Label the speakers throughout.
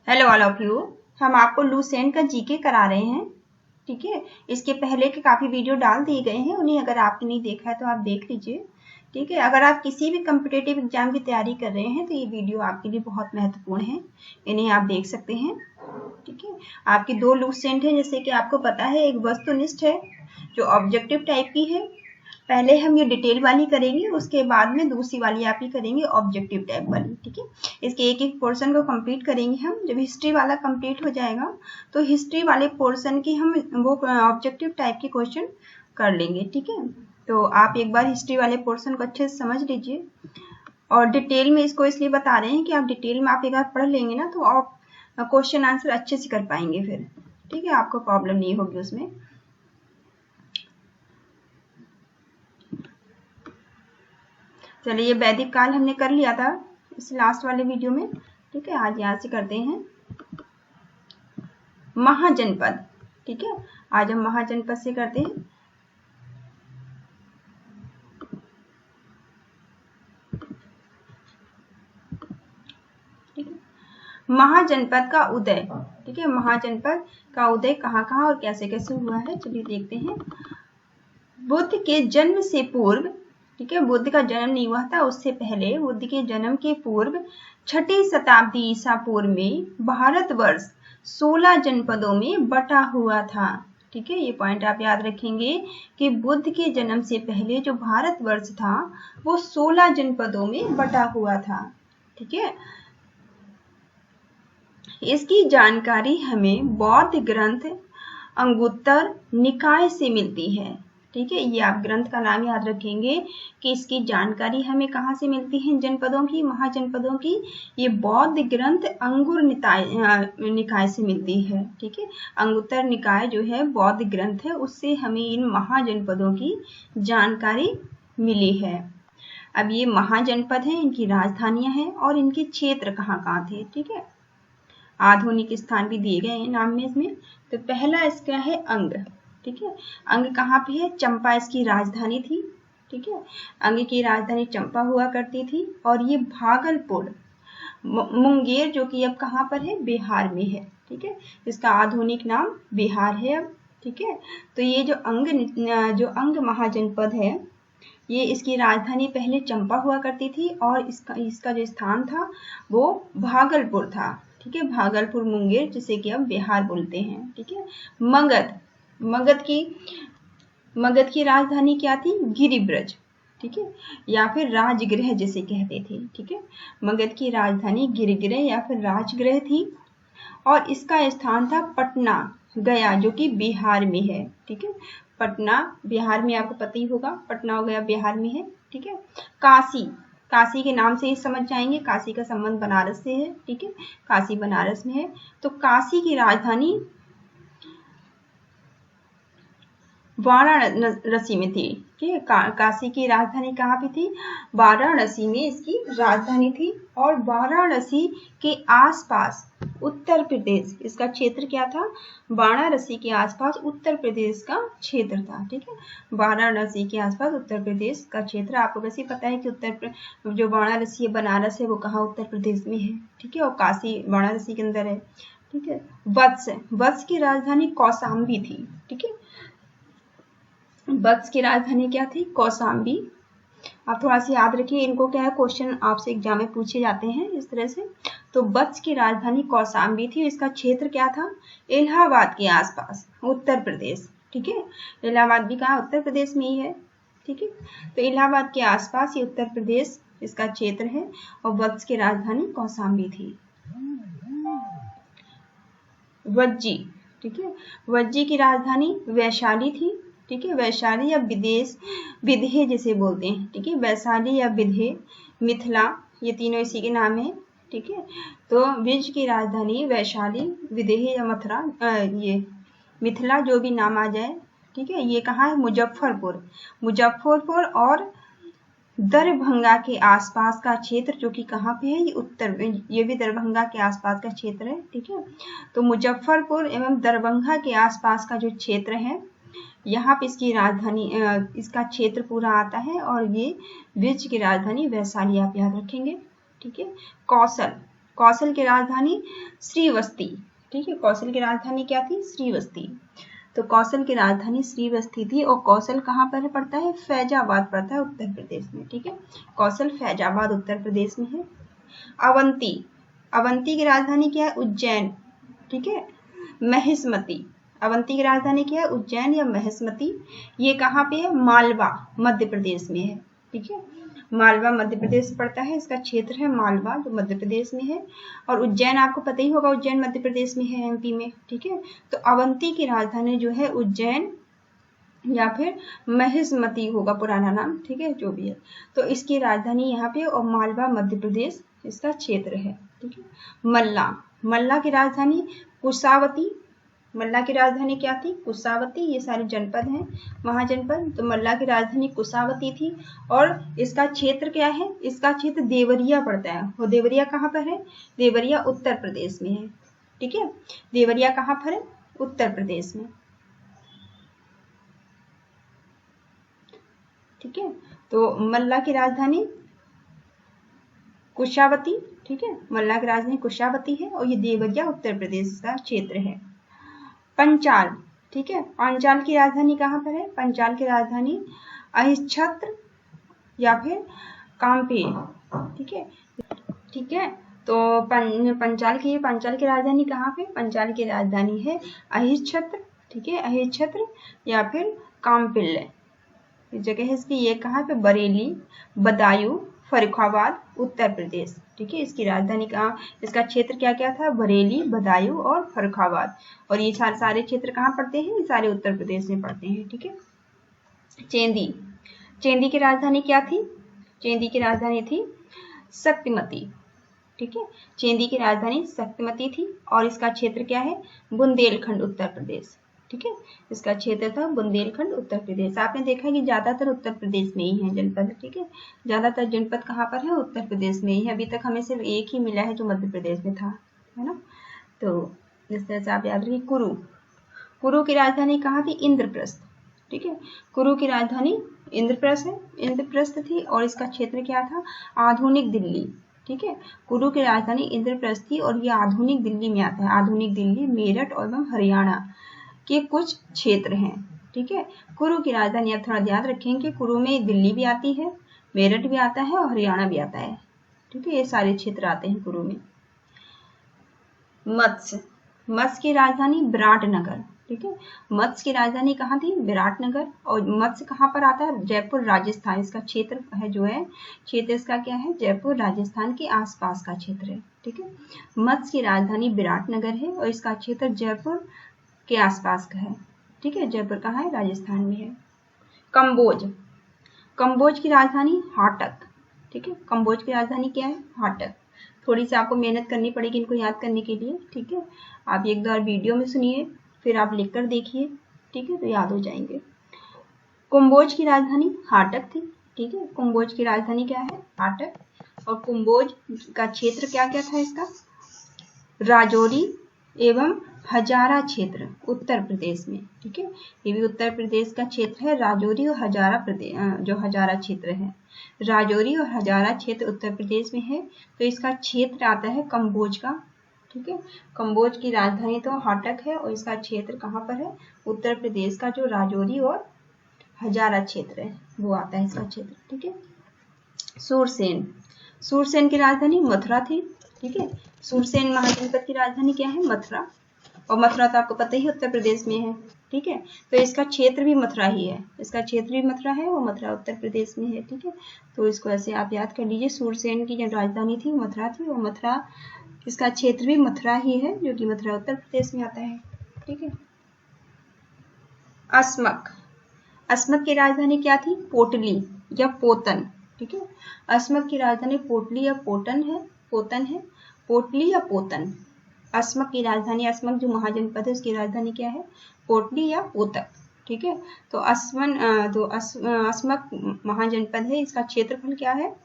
Speaker 1: Hello all of you. हम आपको Lucent का जीके करा रहे हैं। ठीक है, इसके पहले के काफ़ी वीडियो डाल दिए गए हैं, उन्हें अगर आपने नहीं देखा है तो आप देख लीजिए। ठीक है, अगर आप किसी भी कम्पिटेटिव एग्जाम की तैयारी कर रहे हैं तो ये वीडियो आपके लिए बहुत महत्वपूर्ण है, इन्हें आप देख सकते हैं। ठीक है, आपकी दो लूसेंट हैं, जैसे कि आपको पता है, एक वस्तुनिष्ठ है जो ऑब्जेक्टिव टाइप की है। पहले हम ये डिटेल वाली करेंगे, उसके बाद में दूसरी वाली आप ही करेंगे ऑब्जेक्टिव टाइप वाली। ठीक है, इसके एक एक पोर्शन को कंप्लीट करेंगे हम। जब हिस्ट्री वाला कंप्लीट हो जाएगा तो हिस्ट्री वाले पोर्शन की हम वो ऑब्जेक्टिव टाइप के क्वेश्चन कर लेंगे। ठीक है, तो आप एक बार हिस्ट्री वाले पोर्शन को अच्छे से समझ लीजिए। और डिटेल में इसको इसलिए बता रहे हैं कि आप डिटेल में आप एक बार पढ़ लेंगे ना तो आप क्वेश्चन आंसर अच्छे से कर पाएंगे फिर। ठीक है, आपको प्रॉब्लम नहीं होगी उसमें। चलिए, ये वैदिक काल हमने कर लिया था इस लास्ट वाले वीडियो में। ठीक है, आज यहाँ से करते हैं महाजनपद। ठीक है, आज हम महाजनपद से करते हैं। ठीक है, महाजनपद का उदय। ठीक है, महाजनपद का उदय कहाँ कहाँ और कैसे कैसे हुआ है, चलिए देखते हैं। बुद्ध के जन्म से पूर्व, ठीक है, बुद्ध का जन्म नहीं हुआ था, उससे पहले बुद्ध के जन्म के पूर्व 6ठी शताब्दी ईसा पूर्व में भारतवर्ष 16 जनपदों में बटा हुआ था। ठीक है, ये पॉइंट आप याद रखेंगे कि बुद्ध के जन्म से पहले जो भारतवर्ष था वो 16 जनपदों में बटा हुआ था। ठीक है, इसकी जानकारी हमें बौद्ध ग्रंथ अंगुत्तर निकाय से मिलती है। ठीक है, ये आप ग्रंथ का नाम याद रखेंगे कि इसकी जानकारी हमें कहाँ से मिलती है, जनपदों की, महाजनपदों की। ये बौद्ध ग्रंथ अंगुर निकाय से मिलती है। ठीक है, अंगुत्तर निकाय जो है बौद्ध ग्रंथ है, उससे हमें इन महाजनपदों की जानकारी मिली है। अब ये महाजनपद है, इनकी राजधानियां हैं और इनके क्षेत्र कहाँ कहाँ थे। ठीक है, आधुनिक स्थान भी दिए गए हैं नाम में इसमें। तो पहला इसका है अंग। ठीक है, अंग कहाँ पे है, चंपा इसकी राजधानी थी। ठीक है, अंग की राजधानी चंपा हुआ करती थी। और ये भागलपुर, मुंगेर जो कि अब कहाँ पर है, बिहार में है। ठीक है, इसका आधुनिक नाम बिहार है अब। ठीक है, तो ये जो अंग महाजनपद है, ये इसकी राजधानी पहले चंपा हुआ करती थी और इसका जो स्थान था वो भागलपुर था। ठीक है, भागलपुर मुंगेर जिसे कि अब बिहार बोलते हैं। ठीक है, मगध की राजधानी क्या थी, गिरिब्रज। ठीक है, या फिर राजगृह जिसे कहते थे। ठीक है, मगध की राजधानी गिरिगृह या फिर राजगृह थी। और इसका स्थान था पटना गया जो कि बिहार में है। ठीक है, पटना बिहार में, आपको पता ही होगा, पटना हो गया बिहार में है। ठीक है, काशी के नाम से ही समझ जाएंगे, काशी का संबंध बनारस से है। ठीक है, काशी बनारस में है। तो काशी की राजधानी वाराणसी में थी। ठीक है, काशी की राजधानी कहाँ पे थी, वाराणसी में इसकी राजधानी थी। और वाराणसी के आसपास उत्तर प्रदेश, इसका क्षेत्र क्या था, वाराणसी के आसपास उत्तर प्रदेश का क्षेत्र था। ठीक है, वाराणसी के आसपास उत्तर प्रदेश का क्षेत्र। आपको वैसे पता है कि जो वाराणसी बनारस है वो कहाँ, उत्तर प्रदेश में है। ठीक है, और काशी वाराणसी के अंदर है। ठीक है, वत्स की राजधानी कौशाम्बी थी। ठीक है, वत्स की राजधानी क्या थी, कौशाम्बी। आप थोड़ा सा याद रखिए, इनको क्या है, क्वेश्चन आपसे एग्जाम में पूछे जाते हैं इस तरह से। तो वत्स की राजधानी कौशाम्बी थी। इसका क्षेत्र क्या था, इलाहाबाद के आसपास, उत्तर प्रदेश। ठीक है, इलाहाबाद भी कहाँ, उत्तर प्रदेश में ही है। ठीक है, तो इलाहाबाद के आसपास ये उत्तर प्रदेश इसका क्षेत्र है। और वत्स की राजधानी कौशाम्बी थी। वज्जी, ठीक है, वज्जी की राजधानी वैशाली थी। ठीक है, वैशाली या विदेह जिसे बोलते हैं। ठीक है, वैशाली या विदेह, मिथिला, ये तीनों इसी के नाम है। ठीक है, तो विज की राजधानी वैशाली, विदेह या मथुरा, ये मिथिला जो भी नाम आ जाए। ठीक है, ये कहाँ है, मुजफ्फरपुर और दरभंगा के आसपास का क्षेत्र जो कि कहाँ पे है, ये भी दरभंगा के आसपास का क्षेत्र है। ठीक है, तो मुजफ्फरपुर एवं दरभंगा के आसपास का जो क्षेत्र है, यहाँ पे इसकी राजधानी, इसका क्षेत्र पूरा आता है। और ये विज की राजधानी वैशाली आप याद रखेंगे। ठीक है, कौशल की राजधानी श्रीवस्ती। ठीक है, कौशल की राजधानी क्या थी? श्रीवस्ती। तो कौशल की राजधानी श्रीवस्ती थी और कौशल कहाँ पर पड़ता है? फैजाबाद पड़ता है उत्तर प्रदेश में। ठीक है, कौशल फैजाबाद उत्तर प्रदेश में है। अवंती, अवंती की राजधानी क्या है? उज्जैन। ठीक है, महिष्मती, अवंती की राजधानी क्या है? उज्जैन या महिष्मती। ये कहाँ पे है? मालवा मध्य प्रदेश में है। ठीक है, मालवा मध्य प्रदेश पड़ता है, इसका क्षेत्र है मालवा जो मध्य प्रदेश में है। और उज्जैन आपको पता ही होगा, उज्जैन मध्य प्रदेश में है, एमपी में। ठीक है, तो अवंती की राजधानी जो है उज्जैन या फिर महिष्मती होगा पुराना नाम। ठीक है, जो भी है, तो इसकी राजधानी यहाँ पे और मालवा मध्य प्रदेश इसका क्षेत्र है। ठीक है, मल्ला, मल्ला की राजधानी कुशावती। मल्ला की राजधानी क्या थी? कुशावती। ये सारे जनपद हैं, महाजनपद। तो मल्ला की राजधानी कुशावती थी और इसका क्षेत्र क्या है? इसका क्षेत्र देवरिया पड़ता है। और देवरिया कहाँ पर है? देवरिया उत्तर प्रदेश में है। ठीक है, देवरिया कहाँ पर है? उत्तर प्रदेश में। ठीक है, तो मल्ला की राजधानी कुशावती। ठीक है, मल्ला की राजधानी कुशावती है और ये देवरिया उत्तर प्रदेश का क्षेत्र है। पंचाल, ठीक है, पंचाल की राजधानी कहाँ पर है? पंचाल की राजधानी अहिच्छत्र या फिर काम्पे। ठीक है, ठीक है, तो पंचाल की राजधानी कहाँ पे? पंचाल की राजधानी है अहिच्छत्र। ठीक है, अहिच्छत्र या फिर काम्पिल्य जगह है इसकी। ये कहाँ पे? बरेली, बदायूं, फर्रुखाबाद उत्तर प्रदेश। ठीक है, इसकी राजधानी कहाँ? इसका क्षेत्र क्या क्या था? बरेली, बदायूं और फर्रुखाबाद। और ये सारे क्षेत्र कहाँ पड़ते हैं? ये सारे उत्तर प्रदेश में पड़ते हैं। ठीक है, चेंदी, चेंदी की राजधानी क्या थी? चेंदी की राजधानी थी शक्तिमती। ठीक है, चेंदी की राजधानी शक्तिमती थी और इसका क्षेत्र क्या है? बुंदेलखंड उत्तर प्रदेश। ठीक है, इसका क्षेत्र था बुंदेलखंड उत्तर प्रदेश। आपने देखा कि ज्यादातर उत्तर प्रदेश में ही है जनपद। ठीक है, ज्यादातर जनपद कहाँ पर है? उत्तर प्रदेश में ही है। अभी तक हमें सिर्फ एक ही मिला है जो मध्य प्रदेश में था, है ना। तो इस तरह से आप याद रखिए। कुरु, कुरु की राजधानी कहाँ थी? इंद्रप्रस्थ। ठीक है, कुरु की राजधानी इंद्रप्रस्थ है, इंद्रप्रस्थ थी और इसका क्षेत्र क्या था? आधुनिक दिल्ली। ठीक है, कुरु की राजधानी इंद्रप्रस्थ थी और ये आधुनिक दिल्ली में आता है। आधुनिक दिल्ली, मेरठ और हरियाणा के कुछ क्षेत्र हैं। ठीक है, कुरु की राजधानी आप थोड़ा याद रखेंगे, कुरु में दिल्ली भी आती है, मेरठ भी आता है और हरियाणा भी आता है। ठीक है, ये सारे क्षेत्र आते हैं कुरु में। मत्स्य, मत्स्य की राजधानी विराटनगर। ठीक है, मत्स्य की राजधानी कहाँ थी? विराटनगर। और मत्स्य कहाँ पर आता है? जयपुर राजस्थान। इसका क्षेत्र है जो है, क्षेत्र इसका क्या है? जयपुर राजस्थान के आसपास का क्षेत्र है। ठीक है, मत्स्य की राजधानी विराटनगर है और इसका क्षेत्र जयपुर के आसपास का है। ठीक है, जयपुर कहाँ है? राजस्थान में है। कंबोज, कंबोज की राजधानी हाटक। ठीक है, कंबोज की राजधानी क्या है? हाटक। थोड़ी सी आपको मेहनत करनी पड़ेगी इनको याद करने के लिए। ठीक है, आप एक बार वीडियो में सुनिए, फिर आप लिख कर देखिए। ठीक है, तो याद हो जाएंगे। कुंभोज की राजधानी हाटक थी। ठीक है, कुंभोज की राजधानी क्या है? हाटक। और कुंभोज का क्षेत्र क्या क्या था इसका? राजौरी एवं हजारा क्षेत्र उत्तर प्रदेश में। ठीक है, ये भी उत्तर प्रदेश का क्षेत्र है, राजौरी और हजारा प्रदेश, जो हजारा क्षेत्र है, राजौरी और हजारा क्षेत्र उत्तर प्रदेश में है। तो इसका क्षेत्र आता है कंबोज का। ठीक है, कंबोज की राजधानी तो हाटक है और इसका क्षेत्र कहाँ पर है? उत्तर प्रदेश का जो राजौरी और हजारा क्षेत्र है वो आता है इसका क्षेत्र। ठीक है, सूरसेन, सूरसेन की राजधानी मथुरा थी। ठीक है, सूरसेन महाजनपद की राजधानी क्या है? मथुरा। और मथुरा तो आपको पता ही उत्तर प्रदेश में है। ठीक है, तो इसका क्षेत्र भी मथुरा ही है, इसका क्षेत्र भी मथुरा है और मथुरा उत्तर प्रदेश में है। ठीक है, तो इसको ऐसे आप याद कर लीजिए। सूरसेन की जो राजधानी थी मथुरा थी और मथुरा, इसका क्षेत्र भी मथुरा ही है जो कि मथुरा उत्तर प्रदेश में आता है। ठीक है, अस्मक, अस्मक की राजधानी क्या थी? पोटली या पोतन। ठीक है, अस्मक की राजधानी पोटली या पोटन है, पोतन है, पोटली या पोतन। अस्मक की राजधानी, अस्मक जो महाजनपद है उसकी राजधानी क्या है? पोटली या पोतक। ठीक है, तो अस्मक महाजनपद है, इसका क्षेत्रफल क्या है?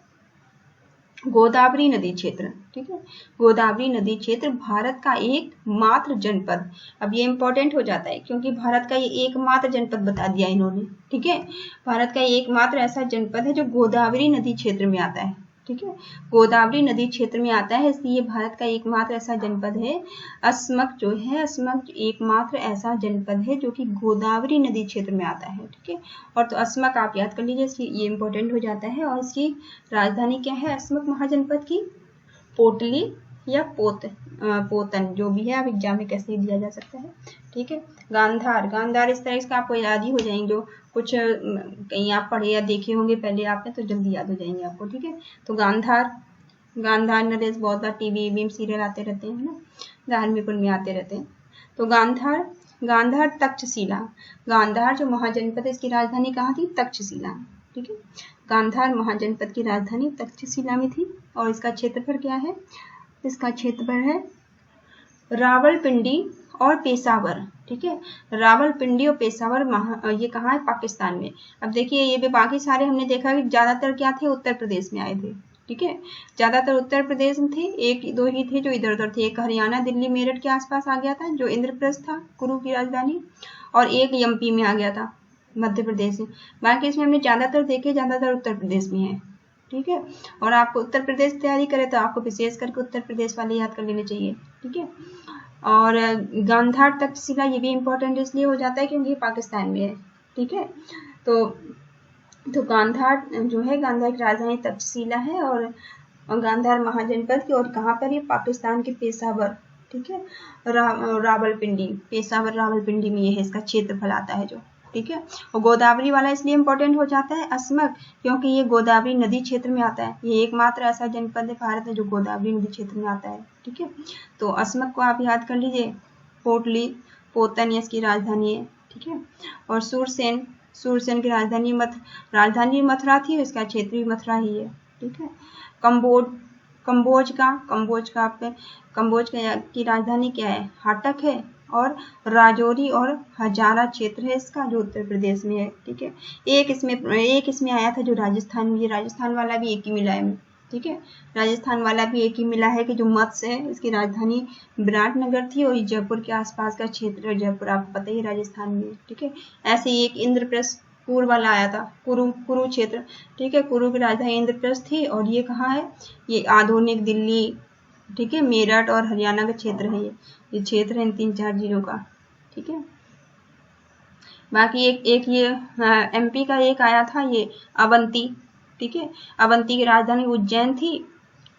Speaker 1: गोदावरी नदी क्षेत्र। ठीक है, गोदावरी नदी क्षेत्र भारत का एकमात्र जनपद, अब ये इंपॉर्टेंट हो जाता है क्योंकि भारत का ये एकमात्र जनपद बता दिया इन्होंने। ठीक है, भारत का एकमात्र ऐसा जनपद है जो गोदावरी नदी क्षेत्र में आता है। ठीक है। गोदावरी नदी क्षेत्र में आता है, इसलिए भारत का एकमात्र ऐसा जनपद है, अस्मक जो है, अस्मक एकमात्र ऐसा जनपद है जो कि गोदावरी नदी क्षेत्र में आता है। ठीक है, और तो अस्मक आप याद कर लीजिए, ये इंपॉर्टेंट हो जाता है। और इसकी राजधानी क्या है अस्मक महाजनपद की? पोटली या पोतन, जो भी है, आप एग्जाम में कैसे दिया जा सकता है। ठीक है। गांधार, गांधार इस तरह का आपको याद ही हो जाएंगे, जो कुछ कहीं आप पढ़े या देखे होंगे पहले आपने, तो जल्दी याद हो जाएंगे आपको। ठीक है, तो गांधार, गांधार नरेश बहुत बार टीवी में सीरियल आते रहते हैं ना, धार्मिक उनमें आते रहते हैं। तो गांधार, गांधार तक्षशिला, गांधार जो महाजनपद है इसकी राजधानी कहाँ थी? तक्षशिला। ठीक है, गांधार महाजनपद की राजधानी तक्षशिला में थी। और इसका क्षेत्रफल क्या है? इसका क्षेत्रफल है रावलपिंडी और पेशावर। ठीक है, रावलपिंडी और पेशावर ये कहाँ है? पाकिस्तान में। अब देखिए ये भी बाकी सारे हमने देखा कि ज्यादातर क्या थे? उत्तर प्रदेश में आए थे। ठीक है, ज्यादातर उत्तर प्रदेश में थे, एक दो ही थे जो इधर उधर थे। एक हरियाणा दिल्ली मेरठ के आसपास आ गया था जो इंद्रप्रस्थ था, कुरु की राजधानी, और एक एमपी में आ गया था, मध्य प्रदेश में। बाकी इसमें हमने ज्यादातर देखे, ज्यादातर उत्तर प्रदेश में है। ठीक है, और आपको उत्तर प्रदेश तैयारी करे तो आपको विशेष करके उत्तर प्रदेश वाले याद कर लेने चाहिए। ठीक है, और गांधार तक्षशिला ये भी इम्पोर्टेंट इसलिए हो जाता है क्योंकि ये पाकिस्तान में है। ठीक है, तो गांधार जो है, गांधार की राजधानी तक्षशिला है, और गांधार महाजनपद की, और कहाँ पर? ये पाकिस्तान के पेशावर। ठीक है, रावलपिंडी, पेशावर रावलपिंडी में ये है, इसका क्षेत्रफल आता है जो। ठीक है, और गोदावरी वाला इसलिए इम्पोर्टेंट हो जाता है अस्मक, क्योंकि ये गोदावरी नदी क्षेत्र में आता है। ये एकमात्र ऐसा जनपद है भारत में जो गोदावरी नदी क्षेत्र में आता है। ठीक है, तो अस्मक को आप याद कर लीजिए, पोटली पोतन इसकी राजधानी है। ठीक है, और सूरसेन, सूरसेन की राजधानी मथुरा थी, इसका क्षेत्र भी मथुरा ही है। ठीक है, कंबोज की राजधानी क्या है? हाटक है, और राजौरी और हजारा क्षेत्र है इसका, जो उत्तर प्रदेश में है। ठीक है, एक इसमें आया था जो राजस्थान में, ये राजस्थान वाला भी एक ही मिला है। ठीक है, राजस्थान वाला भी एक ही मिला है कि जो मत्स्य है, इसकी राजधानी विराटनगर थी, और जयपुर के आसपास का क्षेत्र, जयपुर आपको पता ही राजस्थान में। ठीक है, ऐसे ही एक इंद्रप्रस्थ पूर्व वाला आया था, कुरु क्षेत्र। ठीक है, कुरु की राजधानी इंद्रप्रस्थ थी, और ये कहाँ है? ये आधुनिक दिल्ली, ठीक है, मेरठ और हरियाणा का क्षेत्र है। ये क्षेत्र है इन 3-4 जिलों का। ठीक है, बाकी एक ये एमपी का एक आया था, ये अवंती। ठीक है, अवंती की राजधानी उज्जैन थी।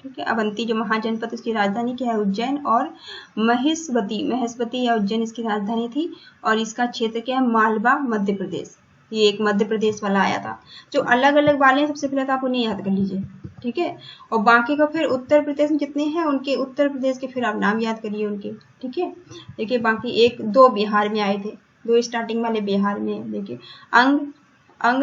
Speaker 1: ठीक है, अवंती जो महाजनपद, उसकी राजधानी क्या है? उज्जैन। और महेशवती या उज्जैन इसकी राजधानी थी, और इसका क्षेत्र क्या है? मालवा, मध्य प्रदेश। ये एक मध्य प्रदेश वाला आया था। जो अलग अलग वाले हैं सबसे पहले तो आप उन्हें याद कर लीजिए। ठीक है, और बाकी का फिर उत्तर प्रदेश में जितने हैं उनके उत्तर प्रदेश के फिर आप नाम याद करिए उनके। ठीक है, देखिए बाकी 1-2 बिहार में आए थे, 2 स्टार्टिंग वाले बिहार में। देखिए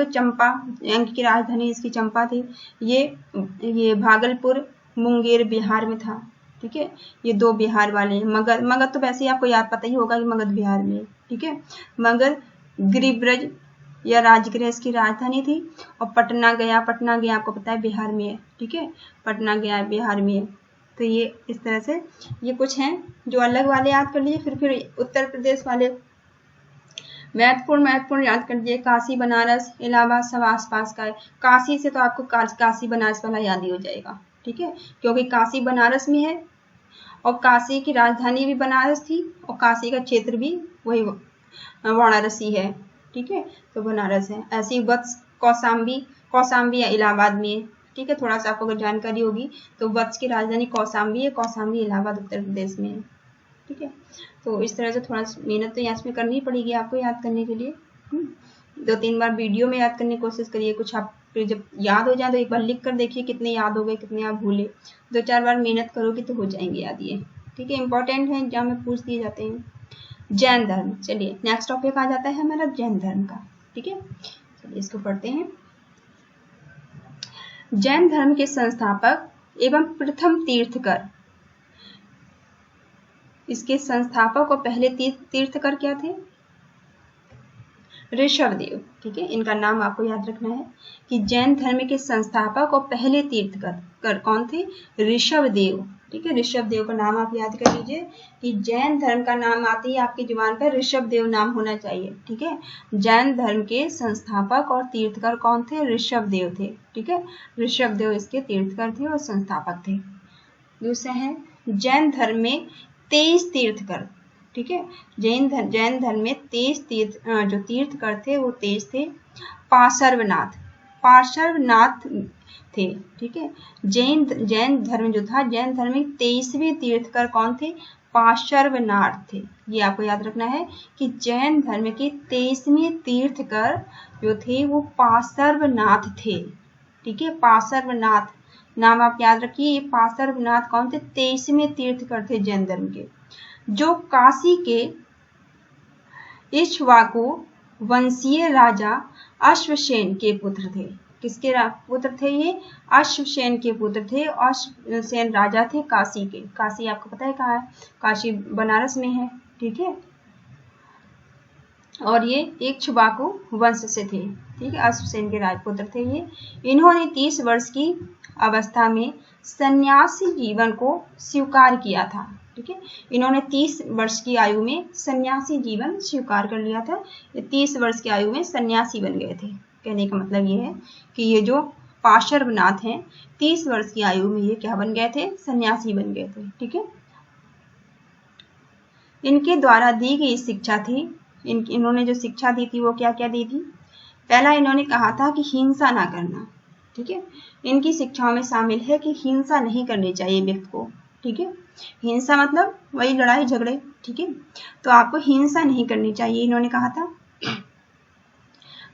Speaker 1: चंपा, अंग की राजधानी इसकी चंपा थी। ये भागलपुर, मुंगेर बिहार में था। ठीक है, ये 2 बिहार वाले। मगध तो वैसे ही आपको याद पता ही होगा कि मगध बिहार में। ठीक है, मगध गिरिब्रज या राजगृह इसकी राजधानी थी। और पटना गया आपको पता है बिहार में है। ठीक है, पटना गया बिहार में है। तो ये इस तरह से ये कुछ हैं जो अलग वाले याद कर लीजिए। फिर उत्तर प्रदेश वाले महत्वपूर्ण याद कर लीजिए। काशी, बनारस, इलाहाबाद सब आसपास का है। काशी से तो आपको काशी बनारस वाला याद ही हो जाएगा। ठीक है, क्योंकि काशी बनारस में है, और काशी की राजधानी भी बनारस थी, और काशी का क्षेत्र भी वही वाराणसी है। ठीक है, तो बनारस है। ऐसी वत्स, कौशाम्बी या इलाहाबाद में है। ठीक है, थोड़ा सा आपको अगर जानकारी होगी तो वत्स की राजधानी कौशाम्बी है, कौशाम्बी इलाहाबाद उत्तर प्रदेश में है। ठीक है, तो इस तरह से थोड़ा मेहनत तो यहाँ में करनी पड़ेगी आपको याद करने के लिए। 2-3 बार वीडियो में याद करने की कोशिश करिए। कुछ आप फिर जब याद हो जाए तो एक बार लिख कर देखिए कितने याद हो गए, कितने आप भूले। 2-4 बार मेहनत करोगे तो हो जाएंगे याद ये। ठीक है, इंपॉर्टेंट है, एग्जाम में पूछ दिए जाते हैं। जैन धर्म, चलिए नेक्स्ट टॉपिक आ जाता है हमारा जैन धर्म का। ठीक है, चलिए इसको पढ़ते हैं। जैन धर्म के संस्थापक एवं प्रथम तीर्थकर, इसके संस्थापक और पहले तीर्थकर क्या थे? ऋषभदेव। ठीक है, इनका नाम आपको याद रखना है कि जैन धर्म के संस्थापक और पहले तीर्थकर कौन थे? ऋषभदेव। ठीक है, ऋषभ देव का नाम आप याद कर लीजिए कि जैन धर्म का नाम आते ही आपकी जुबान पर ऋषभ देव नाम होना चाहिए। ठीक है, जैन धर्म के संस्थापक और तीर्थकर कौन थे? ऋषभ देव थे। ठीक है, ऋषभ देव इसके तीर्थकर थे और संस्थापक थे। दूसरा है जैन धर्म में 23 तीर्थकर। ठीक है, जैन धर्म में 23 जो तीर्थकर थे वो 23 थे। पार्श्वनाथ थे। ठीक है, जैन धर्म जो था, जैन धर्म में 23वें तीर्थकर कौन थे? पार्श्वनाथ थे। ये आपको याद रखना है कि जैन धर्म के 23वें तीर्थकर जो थे वो पार्श्वनाथ थे। ठीक है, पार्श्वनाथ नाम आप याद रखिए। ये पार्श्वनाथ कौन थे? 23वें तीर्थकर थे जैन धर्म के, जो काशी के इक्ष्वाकु वंशीय राजा अश्वसेन के पुत्र थे। किसके पुत्र थे ये? अश्वसेन के पुत्र थे। अश्वसेन राजा थे काशी के। काशी आपको पता है कहाँ है? काशी बनारस में है। ठीक है, और ये इक्ष्वाकु वंश से थे। ठीक है, अश्वसेन के राजपुत्र थे ये। इन्होंने 30 वर्ष की अवस्था में सन्यासी जीवन को स्वीकार किया था। ठीक है, इन्होंने 30 वर्ष की आयु में सन्यासी जीवन स्वीकार कर लिया था। ये 30 वर्ष की आयु में सन्यासी बन गए थे। कहने का मतलब ये है कि ये जो पार्श्वनाथ हैं 30 वर्ष की आयु में ये क्या बन गए थे? सन्यासी बन गए थे। ठीक है, इनके द्वारा दी गई शिक्षा थी, इन्होंने जो शिक्षा दी थी वो क्या क्या दी थी? पहला इन्होंने कहा था कि हिंसा ना करना। ठीक है, इनकी शिक्षाओं में शामिल है कि हिंसा नहीं करनी चाहिए व्यक्ति को। ठीक है, हिंसा मतलब वही लड़ाई झगड़े। ठीक है, तो आपको हिंसा नहीं करनी चाहिए इन्होंने कहा था।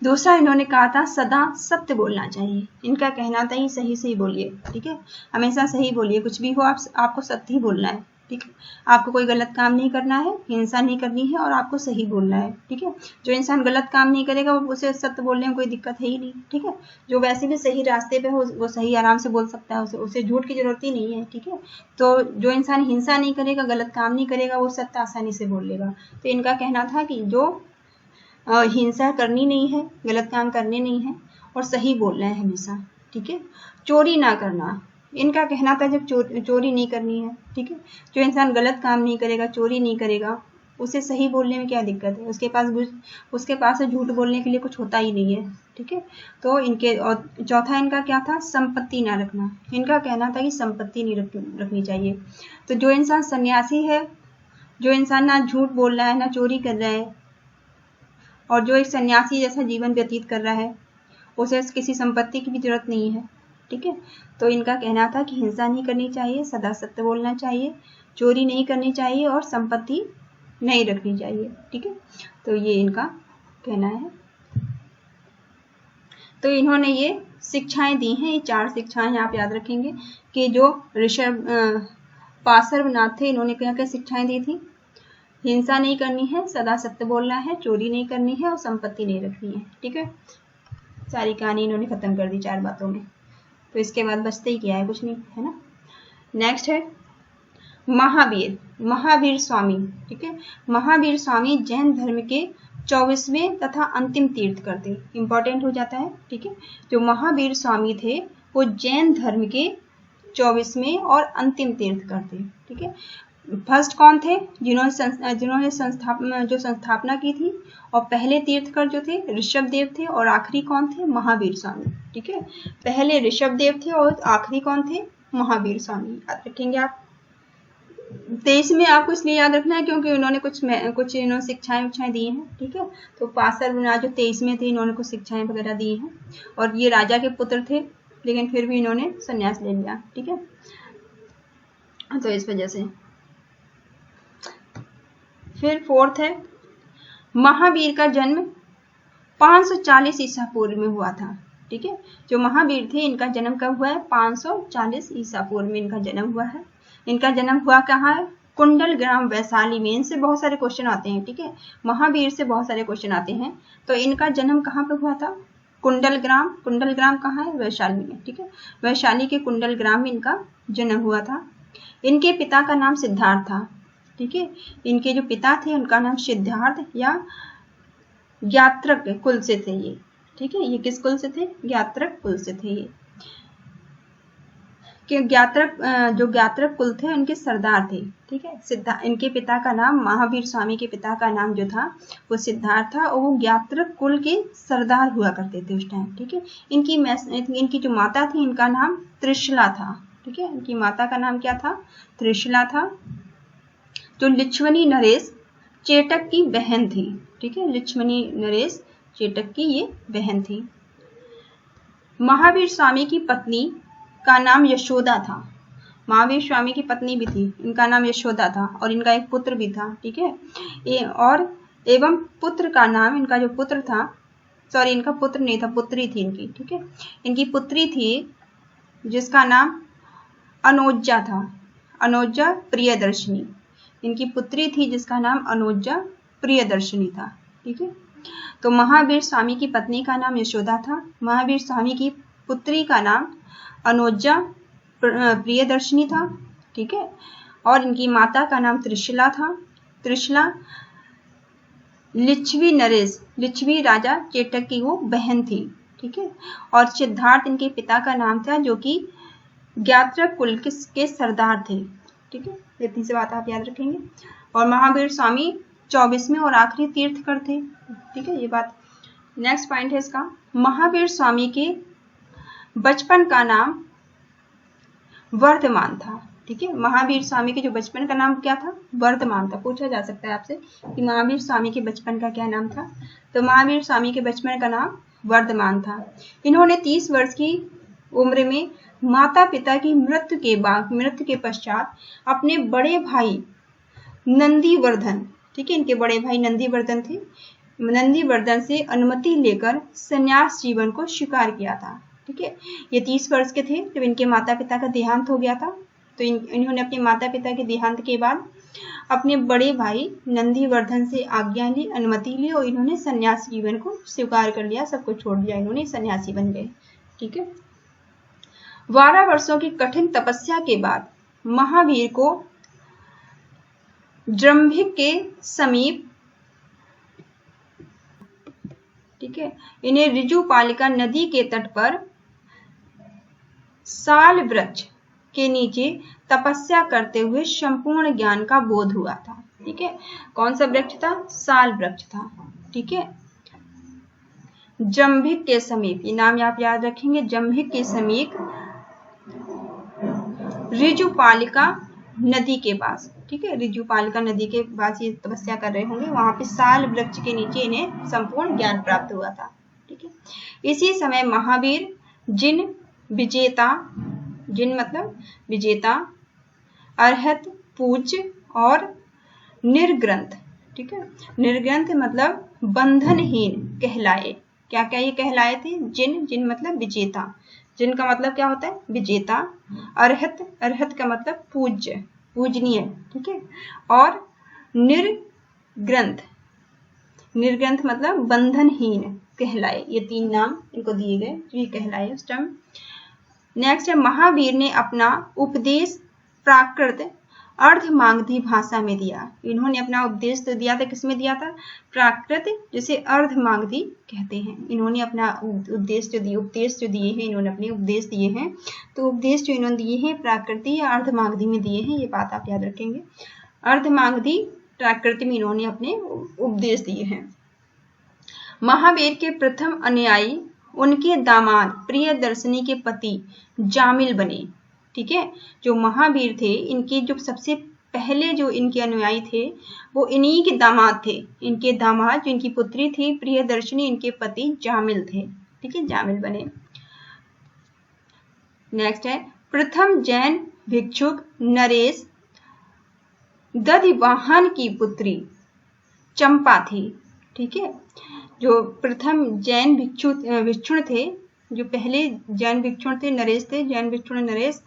Speaker 1: दूसरा इन्होंने कहा था सदा सत्य बोलना चाहिए। इनका कहना था ही सही सही बोलिए। ठीक है, हमेशा सही बोलिए, कुछ भी हो आपको सत्य ही बोलना है। ठीक है, आपको कोई गलत काम नहीं करना है, हिंसा नहीं करनी है और आपको सही बोलना है। ठीक है, जो इंसान गलत काम नहीं करेगा वो उसे सत्य बोलने में कोई दिक्कत है ही नहीं। ठीक है, जो वैसे भी सही रास्ते पे हो वो सही आराम से बोल सकता है, उसे झूठ की जरूरत ही नहीं है। ठीक है, तो जो इंसान हिंसा नहीं करेगा, गलत काम नहीं करेगा, वो सत्य आसानी से बोल लेगा। तो इनका कहना था कि जो हिंसा करनी नहीं है, गलत काम करने नहीं है और सही बोलना है हमेशा। ठीक है, चोरी ना करना। इनका कहना था जब चोरी नहीं करनी है। ठीक है, जो इंसान गलत काम नहीं करेगा, चोरी नहीं करेगा, उसे सही बोलने में क्या दिक्कत है? उसके पास झूठ बोलने के लिए कुछ होता ही नहीं है। ठीक है, तो इनके और चौथा इनका क्या था? संपत्ति ना रखना। इनका कहना था कि संपत्ति नहीं रखनी चाहिए। तो जो इंसान सन्यासी है, जो इंसान ना झूठ बोल रहा है, ना चोरी कर रहा है और जो एक सन्यासी जैसा जीवन व्यतीत कर रहा है, उसे किसी संपत्ति की भी जरूरत नहीं है। ठीक है, तो इनका कहना था कि हिंसा नहीं करनी चाहिए, सदा सत्य बोलना चाहिए, चोरी नहीं करनी चाहिए और संपत्ति नहीं रखनी चाहिए। ठीक है, तो ये इनका कहना है। तो इन्होंने ये शिक्षाएं दी हैं, ये 4 शिक्षाएं आप याद रखेंगे कि जो पार्श्वनाथ थे इन्होंने क्या क्या शिक्षाएं दी थी? हिंसा नहीं करनी है, सदा सत्य बोलना है, चोरी नहीं करनी है और संपत्ति नहीं रखनी है। ठीक है, सारी कहानी इन्होंने खत्म कर दी 4 बातों में। तो इसके बाद बचते ही क्या है? कुछ नहीं है ना। नेक्स्ट है महावीर स्वामी। ठीक है, महावीर स्वामी जैन धर्म के 24वें तथा अंतिम तीर्थकर थे। इंपॉर्टेंट हो जाता है। ठीक है, जो महावीर स्वामी थे वो जैन धर्म के 24वें और अंतिम तीर्थकर थे। ठीक है, फर्स्ट कौन थे? जिन्होंने संस्थापना की थी, और पहले तीर्थकर जो थे ऋषभ देव थे और आखिरी कौन थे? महावीर स्वामी। ठीक है, पहले ऋषभ देव थे और आखिरी कौन थे? महावीर स्वामी। याद रखेंगे आप। 23 में आपको इसलिए याद रखना है क्योंकि उन्होंने कुछ इन्होंने शिक्षाएं दी हैं। ठीक है, तो पार्श्वनाथ जो 23 में थे इन्होंने कुछ शिक्षाएं वगैरह दी हैं और ये राजा के पुत्र थे लेकिन फिर भी इन्होंने संन्यास ले लिया। ठीक है, तो इस वजह से। फिर फोर्थ है महावीर का जन्म 540 ईसा पूर्व में हुआ था। ठीक है, जो महावीर थे इनका जन्म कब हुआ है? 540 ईसा पूर्व में इनका जन्म हुआ है। इनका जन्म हुआ कहाँ है? कुंडल ग्राम वैशाली में। इनसे बहुत सारे क्वेश्चन आते हैं। ठीक है, महावीर से बहुत सारे क्वेश्चन आते हैं। तो इनका जन्म कहाँ पर हुआ था? कुंडल ग्राम कहाँ है? वैशाली में। ठीक है, वैशाली के कुंडल ग्राम में इनका जन्म हुआ था। इनके पिता का नाम सिद्धार्थ था। ठीक है, इनके जो पिता थे उनका नाम सिद्धार्थ या ज्ञात्रक कुल से थे ये। ठीक है, ये किस कुल से थे? ज्ञात्रक कुल से थे ये। के जो ज्ञात्रप कुल थे उनके सरदार थे। ठीक है, इनके पिता का नाम, महावीर स्वामी के पिता का नाम जो था वो सिद्धार्थ था, और वो ज्ञात्रप कुल के सरदार हुआ करते थे उस टाइम। ठीक है, इनकी जो माता थी इनका नाम त्रिशला था। ठीक है, इनकी माता का नाम क्या था? त्रिशला था, जो लिच्छवनी नरेश चेटक की बहन थी। ठीक है, लिच्छवनी नरेश चेटक की ये बहन थी। महावीर स्वामी की पत्नी का नाम यशोदा था। महावीर स्वामी की पत्नी भी थी, इनका नाम यशोदा था, और इनका एक पुत्र भी था। ठीक है, और एवं पुत्र का नाम, इनका जो पुत्र था, सॉरी इनका पुत्र नहीं था, पुत्री थी इनकी। ठीक है, इनकी पुत्री थी जिसका नाम अनोजा था, अनोजा प्रियदर्शनी। इनकी पुत्री थी जिसका नाम अनोजा प्रियदर्शनी था। ठीक है, तो महावीर स्वामी की पत्नी का नाम यशोदा था, महावीर स्वामी की पुत्री का नाम अनोजा प्रियदर्शनी था। ठीक है, और इनकी माता का नाम त्रिशला था। त्रिशला लिच्छवी राजा चेटक की वो बहन थी। ठीक है, और सिद्धार्थ इनके पिता का नाम था, जो कि ज्ञात्रप कुल के सरदार थे। ठीक है, इतनी सी बात आप याद रखेंगे। और महावीर स्वामी 24वें और आखिरी तीर्थकर थे। ठीक है, ये बात। नेक्स्ट पॉइंट है इसका, महावीर स्वामी के बचपन का नाम वर्धमान था। ठीक है, महावीर स्वामी के जो बचपन का नाम क्या था? वर्धमान था। पूछा जा सकता है आपसे कि महावीर स्वामी के बचपन का क्या नाम था, तो महावीर स्वामी के बचपन का नाम वर्धमान था। इन्होंने 30 वर्ष की उम्र में माता पिता की मृत्यु के पश्चात अपने बड़े भाई नंदीवर्धन, ठीक है, इनके बड़े भाई नंदीवर्धन थे, नंदीवर्धन से अनुमति लेकर संन्यास जीवन को स्वीकार किया था। ठीक है, ये 30 वर्ष के थे जब इनके माता पिता का देहांत हो गया था। तो इन्होंने अपने माता पिता के देहांत के बाद अपने बड़े भाई नंदीवर्धन से आज्ञा ली, अनुमति ली, और इन्होंने संन्यास जीवन को स्वीकार कर लिया, सब कुछ छोड़ दिया, इन्होंने सन्यासी बन गए। ठीक है, 12 वर्षों की कठिन तपस्या के बाद महावीर को जृंभिक के समीप, ठीक है, इन्हें ऋजुपालिका नदी के तट पर साल वृक्ष के नीचे तपस्या करते हुए संपूर्ण ज्ञान का बोध हुआ था। ठीक है, कौन सा वृक्ष था? साल वृक्ष था। ठीक है, जंभिक के समीप, ये नाम आप याद रखेंगे, जंभिक के समीप ऋजुपालिका नदी के पास। ठीक है, ऋजुपालिका नदी के पास ये तपस्या कर रहे होंगे, वहां पे साल वृक्ष के नीचे इन्हें संपूर्ण ज्ञान प्राप्त हुआ था। ठीक है, इसी समय महावीर जिन मतलब विजेता, अरहत, पूज्य और निर्ग्रंथ, ठीक है, निर्ग्रंथ मतलब बंधनहीन कहलाए। क्या क्या ये कहलाए थे? जिन मतलब विजेता, जिन का मतलब क्या होता है? विजेता। अरहत का मतलब पूज्य, पूजनीय। ठीक है, और निर्ग्रंथ मतलब बंधनहीन कहलाए। ये 3 नाम इनको दिए गए, ये कहलाए उस टाइम। नेक्स्ट है, महावीर ने अपना उपदेश प्राकृत अर्धमागधी भाषा में दिया। इन्होंने अपना उपदेश तो दिया था, किसमें दिया था? प्राकृत, जिसे अर्धमागधी कहते हैं। इन्होंने अपना उपदेश जो दिए हैं, इन्होंने अपने उपदेश दिए हैं, तो उपदेश जो इन्होंने दिए हैं प्राकृति या अर्धमागधी में दिए हैं, ये बात आप याद रखेंगे। अर्धमागधी प्राकृति में इन्होंने अपने उपदेश दिए हैं। महावीर के प्रथम अनुयायी उनके दामाद प्रियदर्शनी के पति जामिल बने। ठीक है, जो महावीर थे, इनके जो सबसे पहले जो इनके अनुयायी थे वो इन्हीं के दामाद थे। इनके दामाद जो इनकी पुत्री थी प्रियदर्शनी, इनके पति जामिल थे। ठीक है, जामिल बने। नेक्स्ट है, प्रथम जैन भिक्षुक नरेश दधिवाहन की पुत्री चंपा थी। ठीक है, जो प्रथम जैन भिक्षुण थे, जो पहले जैन भिक्षुण थे, नरेश थे, जैन भिक्षुण नरेश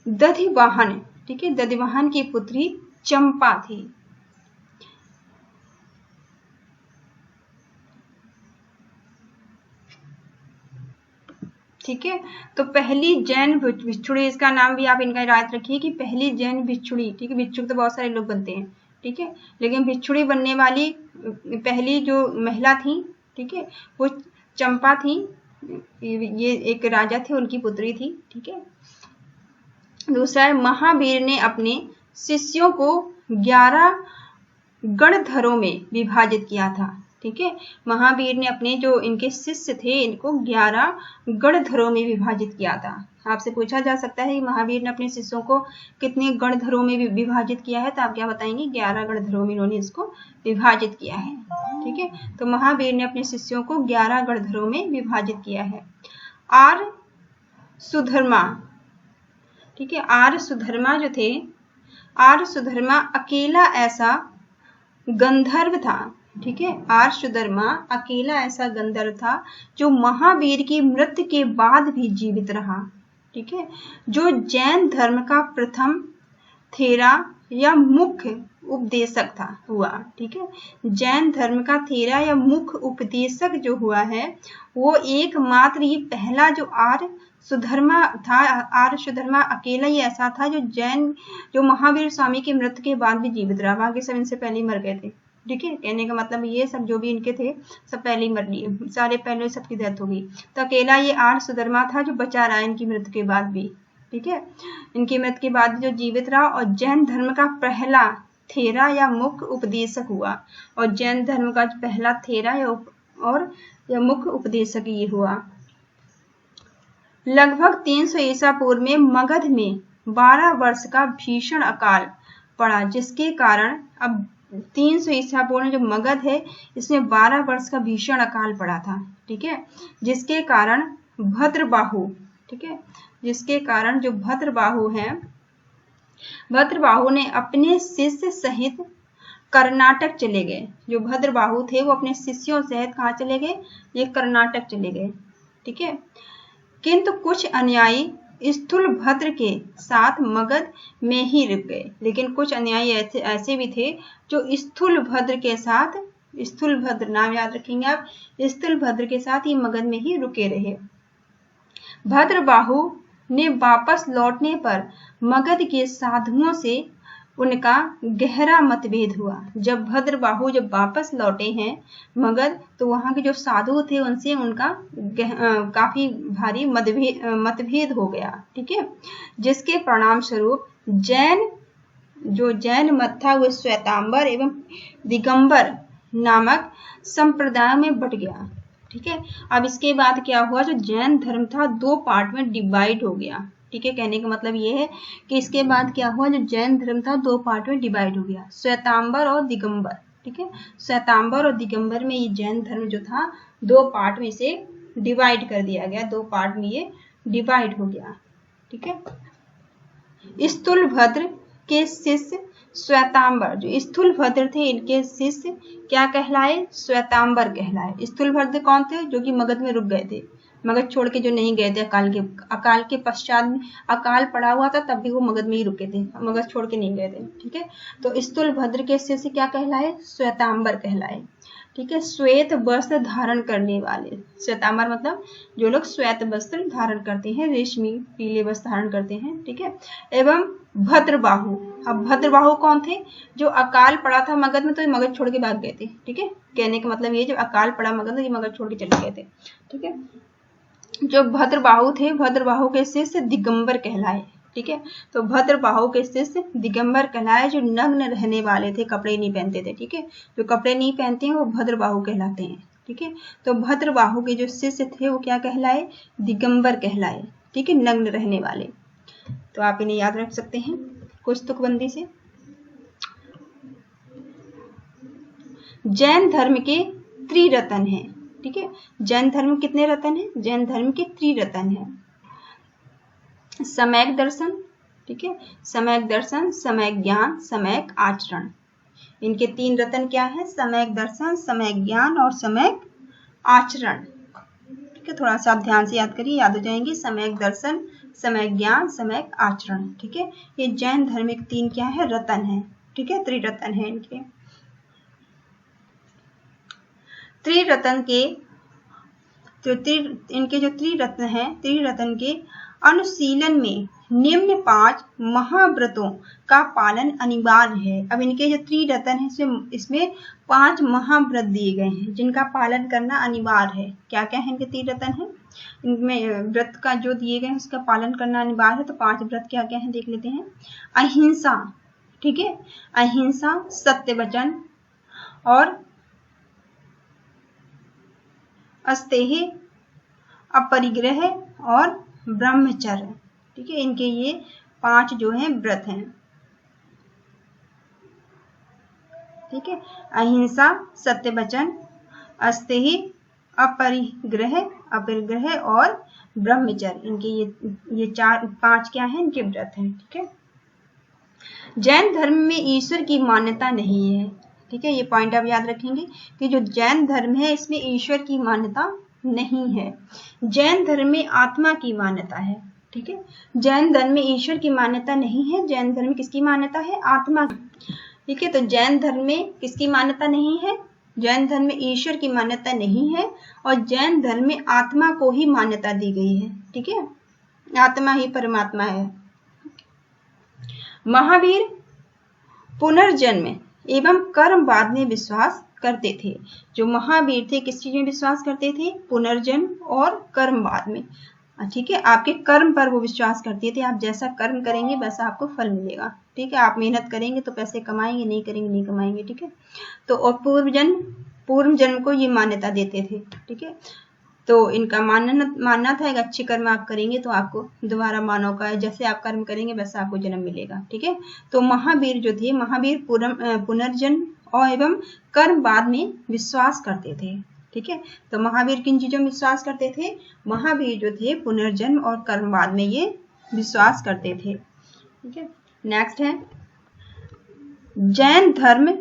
Speaker 1: दधिवाहन, ठीक है, दधिवाहन की पुत्री चंपा थी। ठीक है, तो पहली जैन भिक्षुणी, इसका नाम भी आप इनका याद रखिए कि पहली जैन भिक्षुणी, ठीक है, भिक्षुक तो बहुत सारे लोग बनते हैं, ठीक है, लेकिन भिक्षुणी बनने वाली पहली जो महिला थी, ठीक है, वो चंपा थी। ये एक राजा थे, उनकी पुत्री थी। ठीक है, दूसरा है महावीर ने अपने शिष्यों को 11 गणधरों में विभाजित किया था। ठीक है, महावीर ने अपने जो इनके शिष्य थे इनको 11 गणधरों में विभाजित किया था। आपसे पूछा जा सकता है महावीर ने अपने शिष्यों को कितने गणधरों में विभाजित किया है, तो आप क्या बताएंगे? 11 गणधरों में इन्होंने इसको विभाजित किया है। ठीक है, तो महावीर ने अपने शिष्यों को 11 गणधरों में विभाजित किया है। आर्य सुधर्मा, ठीक है, आर्य सुधर्मा जो थे, आर्य सुधर्मा अकेला ऐसा गंधर्व था। ठीक है, आर्य सुधर्मा अकेला ऐसा गंधर्व था जो महावीर की मृत्यु के बाद भी जीवित रहा। ठीक है, जो जैन धर्म का प्रथम थेरा या मुख्य उपदेशक था हुआ। ठीक है, जैन धर्म का थेरा या मुख्य उपदेशक जो हुआ है वो एकमात्र ये पहला जो आर्य सुधर्मा था, आर्य सुधर्मा अकेला ही ऐसा था जो महावीर स्वामी की मृत्यु के बाद भी जीवित रहा। बाकी सब इनसे पहले ही मर गए थे। ठीक है, कहने का मतलब ये सब जो भी इनके थे सब पहले ही मर लिए, सारे पहले सबकी डेथ हो गई। तो अकेला ये आर्य सुधर्मा था जो बचा रहा इनकी मृत्यु के बाद भी। ठीक है, इनकी मृत्यु के बाद जो जीवित रहा और जैन धर्म का पहला थेरा या मुख्य उपदेशक हुआ। और जैन धर्म का पहला थेरा या मुख्य उपदेशक ये हुआ। लगभग 300 ईसा पूर्व में मगध में 12 वर्ष का भीषण अकाल पड़ा, जिसके कारण अब 300 ईसा पूर्व में जो मगध है इसमें 12 वर्ष का भीषण अकाल पड़ा था। ठीक है, जिसके कारण भद्रबाहु, ठीक है, जिसके कारण जो भद्रबाहु हैं, भद्रबाहु ने अपने शिष्य सहित कर्नाटक चले गए। जो भद्रबाहु थे वो अपने शिष्यों सहित कहाँ चले गए? ये कर्नाटक चले गए। ठीक है, किंतु कुछ अनुयायी स्थूलभद्र के साथ मगध में ही रुक गए। लेकिन कुछ अनुयायी ऐसे भी थे जो स्थूलभद्र के साथ, स्थूलभद्र नाम याद रखेंगे आप, स्थूलभद्र के साथ ही मगध में ही रुके रहे। भद्रबाहु ने वापस लौटने पर मगध के साधुओं से उनका गहरा मतभेद हुआ। जब भद्रबाहु जब वापस लौटे हैं मगध, तो वहां के जो साधु थे उनसे उनका काफी भारी मतभेद हो गया। ठीक है, जिसके परिणाम स्वरूप जैन मत था वो श्वेतांबर एवं दिगंबर नामक संप्रदाय में बट गया। ठीक है, अब इसके बाद क्या हुआ? जो जैन धर्म था 2 पार्ट में डिवाइड हो गया। ठीक है, कहने का मतलब ये है कि इसके बाद क्या हुआ? जो जैन धर्म था 2 पार्ट में डिवाइड हो गया, श्वेतांबर और दिगंबर। ठीक है, श्वेतांबर और दिगंबर में ये जैन धर्म जो था 2 पार्ट में से डिवाइड कर दिया गया, 2 पार्ट में ये डिवाइड हो गया। ठीक है, स्थूलभद्र के शिष्य श्वेतांबर, जो स्थूलभद्र थे इनके शिष्य क्या कहलाए? श्वेतांबर कहलाए। स्थूलभद्र कौन थे? जो कि मगध में रुक गए थे, मगध छोड़ के जो नहीं गए थे अकाल के पश्चात में अकाल पड़ा हुआ था तब भी वो मगध में ही रुके थे, मगध छोड़ के नहीं गए थे। ठीक है, तो स्थूलभद्र के शिष्य क्या कहलाए? श्वेतांबर कहलाए। ठीक है, श्वेत वस्त्र धारण करने वाले, श्वेतांबर मतलब जो लोग श्वेत वस्त्र धारण करते हैं, रेशमी पीले वस्त्र धारण करते हैं। ठीक है, एवं भद्रबाहु। अब भद्रबाहु कौन थे? जो अकाल पड़ा था मगध में तो ये मगध छोड़ के भाग गए थे। ठीक है, कहने का मतलब ये जब अकाल पड़ा मगध में ये मगध छोड़ के चले गए थे। ठीक है, जो भद्रबाहु थे, भद्रबाहु के शिष्य दिगंबर कहलाए। ठीक है, तो भद्रबाहु के शिष्य दिगंबर कहलाए, जो नग्न रहने वाले थे, कपड़े नहीं पहनते थे। ठीक है, जो कपड़े नहीं पहनते हैं वो भद्रबाहु कहलाते हैं। ठीक है, तो भद्रबाहु के जो शिष्य थे वो क्या कहलाए? दिगंबर कहलाए। ठीक है, नग्न रहने वाले। तो आप इन्हें याद रख सकते हैं कुछ तुकबंदी से। जैन धर्म के त्रिरत्न हैं। ठीक है, जैन धर्म कितने रत्न हैं? जैन धर्म के त्रिरत्न हैं। सम्यक दर्शन, ठीक है, सम्यक दर्शन, सम्यक ज्ञान, सम्यक आचरण। इनके 3 रत्न क्या है? सम्यक दर्शन, सम्यक ज्ञान और सम्यक आचरण। ठीक है, थोड़ा सा आप ध्यान से याद करिए, याद हो जाएंगे। सम्यक दर्शन, सम्यक ज्ञान, सम्यक आचरण। ठीक है, ये जैन धर्म के 3 क्या है? रत्न है। ठीक है, त्रिरत्न है इनके। त्रिरत्न के इनके जो त्रिरत्न हैं, त्रिरत्न के अनुशीलन में निम्न 5 महाव्रतों का पालन अनिवार्य है। अब इनके जो त्रिरत्न है इसमें 5 महाव्रत दिए गए हैं जिनका पालन करना अनिवार्य है। क्या क्या है इनके त्रिरत्न है, इनमें व्रत का जो दिए गए हैं उसका पालन करना अनिवार्य है। तो 5 व्रत क्या क्या है देख लेते हैं। अहिंसा, ठीक है, अहिंसा, सत्य वचन और अस्तेय, अपरिग्रह और ब्रह्मचर्य, ठीक है, इनके ये 5 जो हैं व्रत हैं, ठीक है। अहिंसा, सत्य वचन, अस्तेय, अपरिग्रह और ब्रह्मचर्य, इनके ये 5 क्या हैं, इनके व्रत हैं, ठीक है। जैन धर्म में ईश्वर की मान्यता नहीं है, ठीक है, ये पॉइंट आप याद रखेंगे कि जो जैन धर्म है इसमें ईश्वर की मान्यता नहीं है। जैन धर्म में आत्मा की मान्यता है, ठीक है। जैन धर्म में ईश्वर की मान्यता नहीं है, जैन धर्म में किसकी मान्यता है, आत्मा, ठीक है। तो जैन धर्म में किसकी मान्यता नहीं है, जैन धर्म में ईश्वर की मान्यता नहीं है और जैन धर्म में आत्मा को ही मान्यता दी गई है, ठीक है, आत्मा ही परमात्मा है। महावीर पुनर्जन्म एवं कर्मवाद में विश्वास करते थे। जो महावीर थे किस चीज में विश्वास करते थे, पुनर्जन्म और कर्मवाद में, ठीक है। आपके कर्म पर वो विश्वास करते थे, आप जैसा कर्म करेंगे वैसा आपको फल मिलेगा, ठीक है। आप मेहनत करेंगे तो पैसे कमाएंगे, नहीं करेंगे नहीं कमाएंगे, ठीक है। तो और पूर्व जन्म को ये मान्यता देते थे, ठीक है। तो इनका मानना था एक अच्छे कर्म आप करेंगे तो आपको दोबारा मानव का, जैसे आप कर्म करेंगे वैसा आपको जन्म मिलेगा, ठीक है। तो महावीर जो थे, महावीर पुनर्जन्म और एवं कर्मवाद में विश्वास करते थे, ठीक है। तो महावीर किन चीजों में विश्वास करते थे, महावीर जो थे पुनर्जन्म और कर्मवाद में ये विश्वास करते थे, ठीक है। नेक्स्ट है जैन धर्म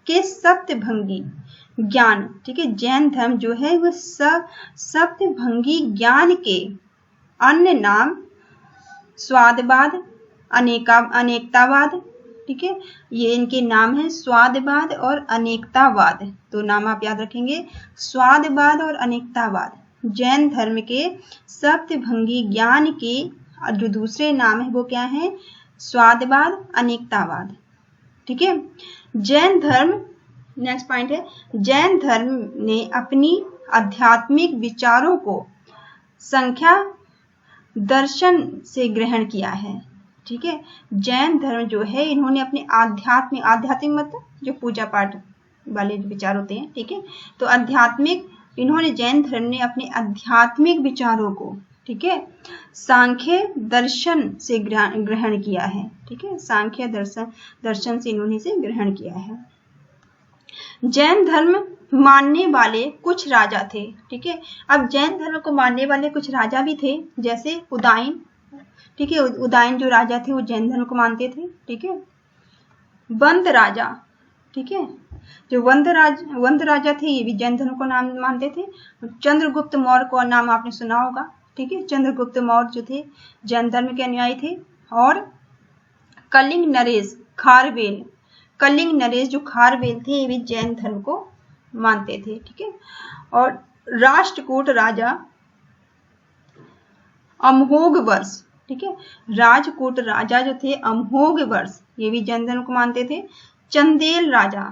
Speaker 1: के सत्यभंगी ज्ञान, ठीक है। जैन धर्म जो है वह सत्यभंगी ज्ञान के अन्य नाम स्वादवाद, अनेकतावाद, ठीक है, ये इनके नाम है स्वादवाद और अनेकतावाद। तो नाम आप याद रखेंगे, स्वादवाद और अनेकतावाद। जैन धर्म के सत्यभंगी ज्ञान के जो दूसरे नाम है वो क्या है, स्वादवाद, अनेकतावाद, ठीक है। जैन धर्म, नेक्स्ट पॉइंट है, जैन धर्म ने अपनी आध्यात्मिक विचारों को संख्या दर्शन से ग्रहण किया है, ठीक है। जैन धर्म जो है इन्होंने अपने आध्यात्मिक मतलब जो पूजा पाठ वाले विचार होते हैं, ठीक है। तो आध्यात्मिक, इन्होंने जैन धर्म ने अपने आध्यात्मिक विचारों को, ठीक है, सांख्य दर्शन से ग्रहण किया है, ठीक है। सांख्य दर्शन से इन्होंने से ग्रहण किया है। जैन धर्म मानने वाले कुछ राजा थे, ठीक है। अब जैन धर्म को मानने वाले कुछ राजा भी थे, जैसे उदयन, ठीक है। उदयन जो राजा थे वो जैन धर्म को मानते थे, ठीक है। वंद राजा, ठीक है, जो वंद राजा थे ये भी जैन धर्म को नाम मानते थे। चंद्रगुप्त मौर्य को नाम आपने सुना होगा, ठीक है। चंद्रगुप्त मौर्य जो थे जैन धर्म के अनुयायी थे। और कलिंग नरेश खारवेल, कलिंग नरेश जो खारवेल थे ये भी जैन धर्म को मानते थे, ठीक है। और राष्ट्रकूट राजा अम्होगवर्ष, ठीक है, राजकूट राजा जो थे अम्होगवर्ष ये भी जैन धर्म को मानते थे। चंदेल राजा,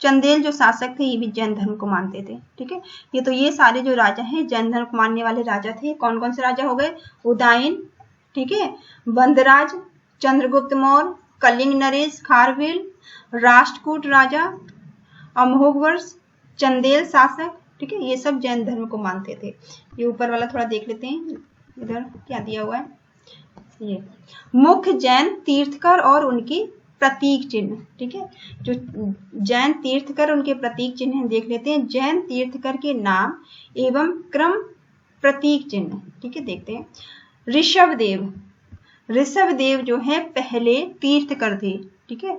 Speaker 1: चंदेल जो शासक थे ये भी जैन धर्म को मानते थे, ठीक है। ये सारे जो राजा हैं जैन धर्म को मानने वाले राजा थे। कौन कौन से राजा हो गए, उदयन, ठीक है, वंदराज, चंद्रगुप्त मौर्य, कलिंग नरेश खारवेल, राष्ट्रकूट राजा, अम्होगवर्ष, चंदेल शासक, ठीक है, ये सब जैन धर्म को मानते थे। ये ऊपर वाला थोड़ा देख लेते हैं, इधर क्या दिया हुआ है, ये मुख्य जैन तीर्थकर और उनकी प्रतीक चिन्ह, ठीक है। जो जैन तीर्थकर उनके प्रतीक चिन्ह देख लेते हैं। जैन तीर्थकर के नाम एवं क्रम प्रतीक चिन्ह, ठीक है, देखते हैं। ऋषभदेव, ऋषभदेव जो है पहले तीर्थकर थे, ठीक है।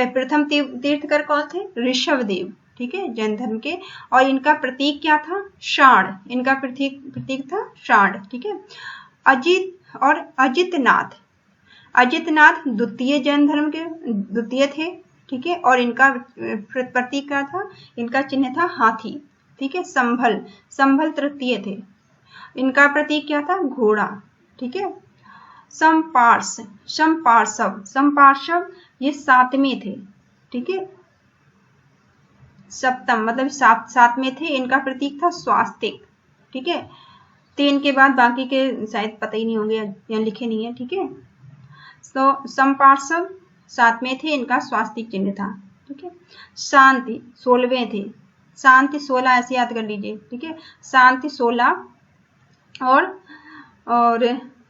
Speaker 1: प्रथम तीर्थकर कौन थे, ऋषभदेव, ठीक है, जैन धर्म के। और इनका प्रतीक क्या था, षाढ़, इनका प्रतीक था षाढ़, ठीक है। अजित और अजितनाथ, अजितनाथ द्वितीय जैन धर्म के द्वितीय थे, ठीक है। और इनका प्रतीक क्या था, इनका चिन्ह था हाथी, ठीक है। संभल तृतीय थे, इनका प्रतीक क्या था, घोड़ा, ठीक है। संपार्श्व ये 7वें थे, ठीक है। सप्तम मतलब 7वें थे, इनका प्रतीक था स्वास्तिक, ठीक है। 3 के बाद बाकी के शायद पता ही नहीं होंगे या लिखे नहीं है, ठीक है। तो संपार्श्व 7वें थे, इनका स्वास्तिक चिन्ह था, ठीक है। शांति 16वें थे, शांति 16 ऐसे याद कर लीजिए, ठीक है। शांति 16 और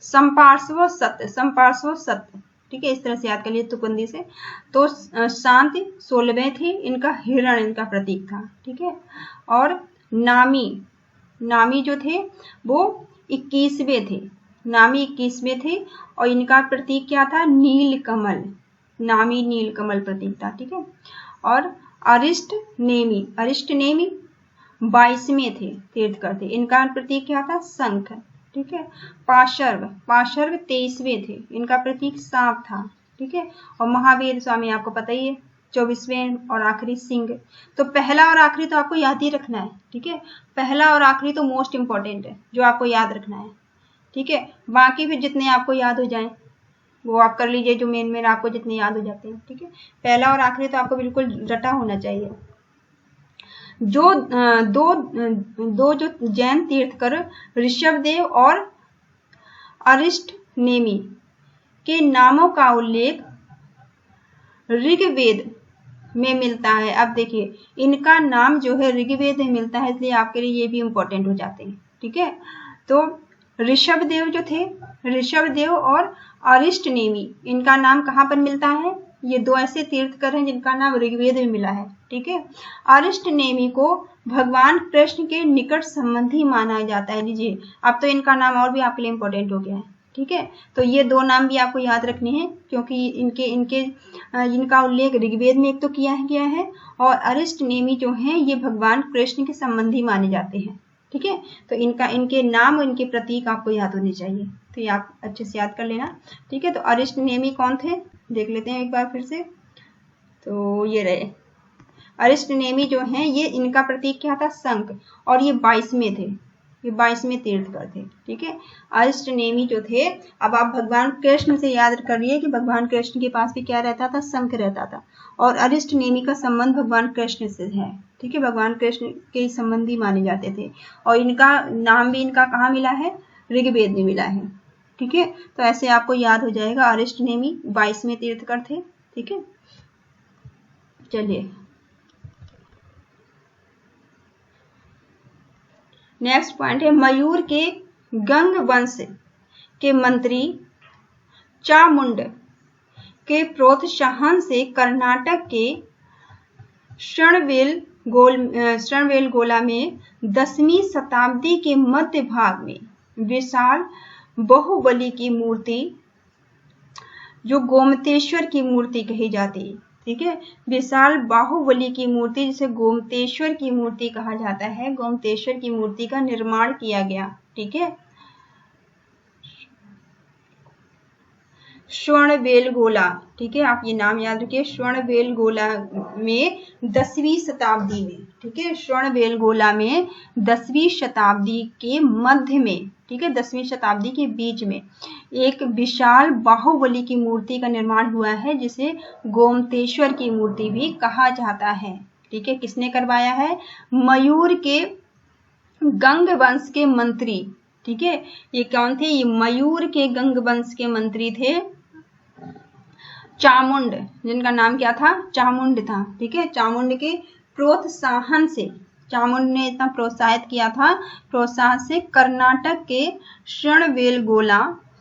Speaker 1: संपार्श्व सत्य, ठीक है। इस तरह से याद कर लीजिए तुकबंदी से। तो शांति 16वें थे, इनका हिरण इनका प्रतीक था, ठीक है। और नामी जो थे वो 21वें थे, नामी 21वें थे और इनका प्रतीक क्या था? नीलकमल, नामी नीलकमल प्रतीक था, ठीक है। और अरिष्ट नेमी 22वें थे, तीर्थकर थे, इनका प्रतीक क्या था? शंख, ठीक है। पाशर्व 23वें थे, इनका प्रतीक सांप था, ठीक है। और महावीर स्वामी आपको पता ही है 24वें और आखिरी सिंह। तो पहला और आखिरी तो आपको याद ही रखना है, ठीक है। पहला और आखिरी तो मोस्ट इंपॉर्टेंट है, जो आपको याद रखना है, ठीक है। बाकी फिर जितने आपको याद हो जाएं वो आप कर लीजिए, जो मेन आपको जितने याद हो जाते हैं, ठीक है। पहला और आखिरी तो आपको बिल्कुल रटा होना चाहिए। जो दो जो जैन तीर्थकर ऋषभदेव और अरिष्ट नेमी के नामों का उल्लेख ऋग्वेद में मिलता है। अब देखिए इनका नाम जो है ऋग्वेद में मिलता है, इसलिए आपके लिए ये भी इंपॉर्टेंट हो जाते हैं, ठीक है। तो ऋषभदेव जो थे, ऋषभदेव और अरिष्ट नेमी, इनका नाम कहाँ पर मिलता है? ये 2 ऐसे तीर्थकर हैं जिनका नाम ऋग्वेद में मिला है, ठीक है। अरिष्ट नेमी को भगवान कृष्ण के निकट संबंधी माना जाता है। लीजिए अब तो इनका नाम और भी आपके लिए इंपॉर्टेंट हो गया है, ठीक है। तो ये 2 नाम भी आपको याद रखने हैं, क्योंकि इनका उल्लेख ऋग्वेद में एक तो किया गया है, और अरिष्ट नेमी जो हैं ये भगवान कृष्ण के संबंधी माने जाते हैं, ठीक है। तो इनके नाम और इनके प्रतीक आपको याद होने चाहिए, तो ये आप अच्छे से याद कर लेना, ठीक है। तो अरिष्ट नेमी कौन थे देख लेते हैं एक बार फिर से। तो ये रहे अरिष्ट नेमी जो हैं, ये इनका प्रतीक क्या था? शंख, और ये 22वें थे, ये 22वें तीर्थकर थे, ठीक है। अरिष्ट नेमी जो थे, अब आप भगवान कृष्ण से याद करिए कि भगवान कृष्ण के पास भी क्या रहता था? शंख रहता था, और अरिष्ट नेमी का संबंध भगवान कृष्ण से है, ठीक है। भगवान कृष्ण के संबंधी माने जाते थे, और इनका नाम भी इनका कहाँ मिला है? ऋग्वेद में मिला है, ठीक है। तो ऐसे आपको याद हो जाएगा, अरिष्ट नेमी 22वें तीर्थकर थे, ठीक है। चलिए नेक्स्ट पॉइंट है, मयूर के गंग वंश के मंत्री चामुंड के प्रोत्साहन से कर्नाटक के श्रवणबेलगोला में 10वीं शताब्दी के मध्य भाग में विशाल बाहुबली की मूर्ति, जो गोमतेश्वर की मूर्ति कही जाती है, ठीक है। विशाल बाहुबली की मूर्ति जिसे गोमतेश्वर की मूर्ति कहा जाता है, गोमतेश्वर की मूर्ति का निर्माण किया गया, ठीक है। श्रवणबेलगोला, ठीक है, आप ये नाम याद रखिए, श्रवणबेलगोला में 10वीं शताब्दी में, ठीक है। श्रवणबेलगोला में 10वीं शताब्दी के मध्य में, ठीक है, 10वीं शताब्दी के बीच में एक विशाल बाहुबली की मूर्ति का निर्माण हुआ है, जिसे गोमतेश्वर की मूर्ति भी कहा जाता है, ठीक है। किसने करवाया है? मयूर के गंग वंश के मंत्री, ठीक है। ये कौन थे? ये मयूर के गंग वंश के मंत्री थे चामुंड, जिनका नाम क्या था? चामुंड था, ठीक है। चामुंड के प्रोत्साहन से, चामुंड ने इतना प्रोत्साहित किया था, प्रोत्साहन से कर्नाटक के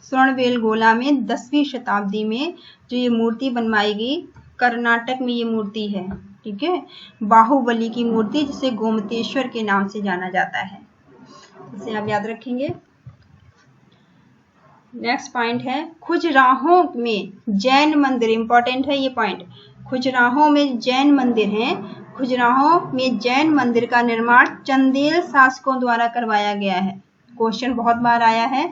Speaker 1: श्रवणबेलगोला में 10वीं शताब्दी में जो ये मूर्ति बनवाई गई, कर्नाटक में ये मूर्ति है, ठीक है। बाहुबली की मूर्ति, जिसे गोमतेश्वर के नाम से जाना जाता है, इसे आप याद रखेंगे। नेक्स्ट पॉइंट है, खुजराहो में जैन मंदिर, इंपॉर्टेंट है ये पॉइंट। खुजराहो में जैन मंदिर हैं, खुजराहो में जैन मंदिर का निर्माण चंदेल शासकों द्वारा करवाया गया है। क्वेश्चन बहुत बार आया है,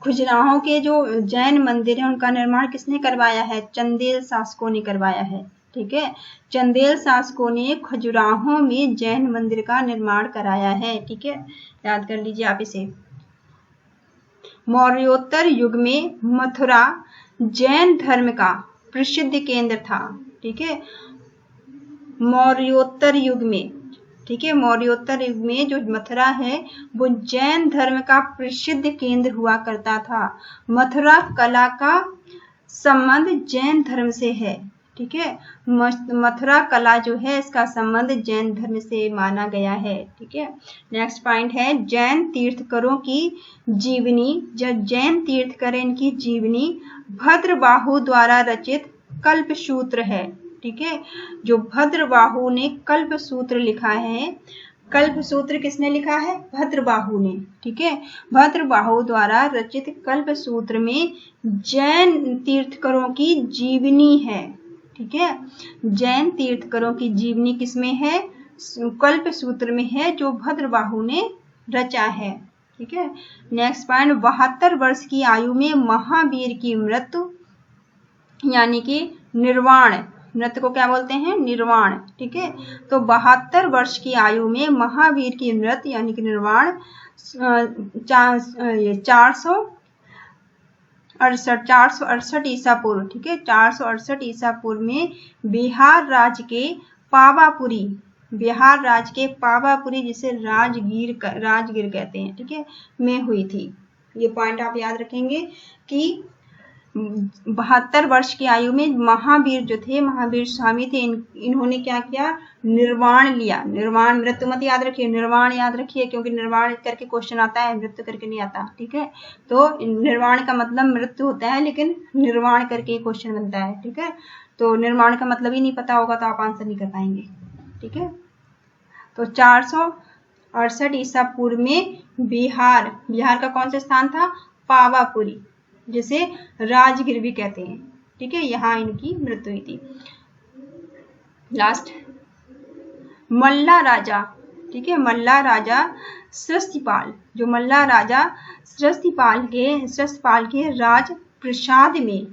Speaker 1: खुजराहो के जो जैन मंदिर है उनका निर्माण किसने करवाया है? चंदेल शासकों ने करवाया है, ठीक है। चंदेल शासकों ने खजुराहो में जैन मंदिर का निर्माण कराया है, ठीक है, याद कर लीजिए आप इसे। मौर्योत्तर युग में मथुरा जैन धर्म का प्रसिद्ध केंद्र था। ठीक है, मौर्योत्तर युग में, ठीक है, मौर्योत्तर युग में जो मथुरा है वो जैन धर्म का प्रसिद्ध केंद्र हुआ करता था। मथुरा कला का संबंध जैन धर्म से है। ठीक है, मथुरा कला जो है इसका संबंध जैन धर्म से माना गया है। ठीक है, नेक्स्ट पॉइंट है जैन तीर्थकरों की जीवनी। जब जैन तीर्थकर इनकी जीवनी भद्रबाहु द्वारा रचित कल्पसूत्र है। ठीक है, जो भद्रबाहु ने कल्पसूत्र लिखा है, कल्पसूत्र किसने लिखा है? भद्रबाहु ने। ठीक है, भद्रबाहु द्वारा रचित कल्पसूत्र में जैन तीर्थकरों की जीवनी है। ठीक है, जैन तीर्थकरों की जीवनी किसमें है? कल्पसूत्र में है, जो भद्रबाहु ने रचा है। ठीक है, नेक्स्ट पॉइंट 72 वर्ष की आयु में महावीर की मृत्यु यानी कि निर्वाण, मृत्यु को क्या बोलते हैं? निर्वाण। ठीक है, तो 72 वर्ष की आयु में महावीर की मृत्यु यानी कि निर्वाण 468 ईसा पूर्व। ठीक है, 468 ईसा पूर्व में बिहार राज्य के पावापुरी, बिहार राज्य के पावापुरी जिसे राजगीर कहते हैं, ठीक है, में हुई थी। ये पॉइंट आप याद रखेंगे कि 72 वर्ष की आयु में महावीर जो थे, महावीर स्वामी थे, इन्होंने क्या किया? निर्वाण लिया। निर्वाण, मृत्यु मत याद रखिए, निर्वाण याद रखिए, क्योंकि निर्वाण करके क्वेश्चन आता है, मृत्यु करके नहीं आता। ठीक है, तो निर्वाण का मतलब मृत्यु होता है, लेकिन निर्वाण करके क्वेश्चन बनता है। ठीक है, तो निर्वाण का मतलब ही नहीं पता होगा तो आप आंसर नहीं कर पाएंगे। ठीक है, तो 468 ईसा पूर्व में बिहार का कौन सा स्थान था? पावापुरी, जिसे राजगीर भी कहते हैं। ठीक है, यहाँ इनकी मृत्यु हुई थी। लास्ट मल्ला राजा। ठीक है, मल्ला राजा सृष्टिपाल, जो मल्ला राजा सृष्टिपाल के राज प्रसाद में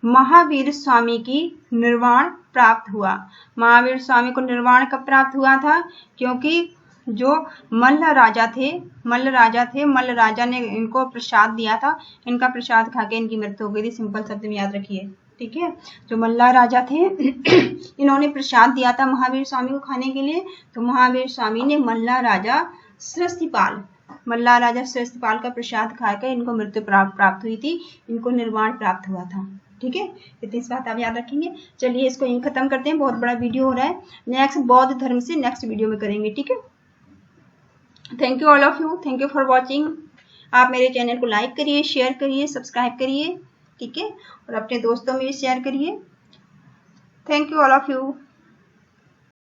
Speaker 1: महावीर स्वामी की निर्वाण प्राप्त हुआ। महावीर स्वामी को निर्वाण कब प्राप्त हुआ था? क्योंकि जो मल्ल राजा थे, मल्ल राजा ने इनको प्रसाद दिया था, इनका प्रसाद खा के इनकी मृत्यु हो गई थी। सिंपल शब्द में याद रखिए। ठीक है, जो मल्ला राजा थे इन्होंने प्रसाद दिया था महावीर स्वामी को खाने के लिए, तो महावीर स्वामी ने मल्ला राजा सृष्टिपाल का प्रसाद खाकर इनको मृत्यु प्राप्त हुई थी, इनको निर्वाण प्राप्त हुआ था। ठीक है, इतनी बात आप याद रखेंगे। चलिए इसको यहीं खत्म करते हैं, बहुत बड़ा वीडियो हो रहा है। नेक्स्ट बौद्ध धर्म से नेक्स्ट वीडियो में करेंगे। ठीक है, thank you all of you, thank you for watching. आप मेरे चैनल को लाइक करिए, शेयर करिए, सब्सक्राइब करिए। ठीक है, और अपने दोस्तों में भी शेयर करिए। Thank you all of you.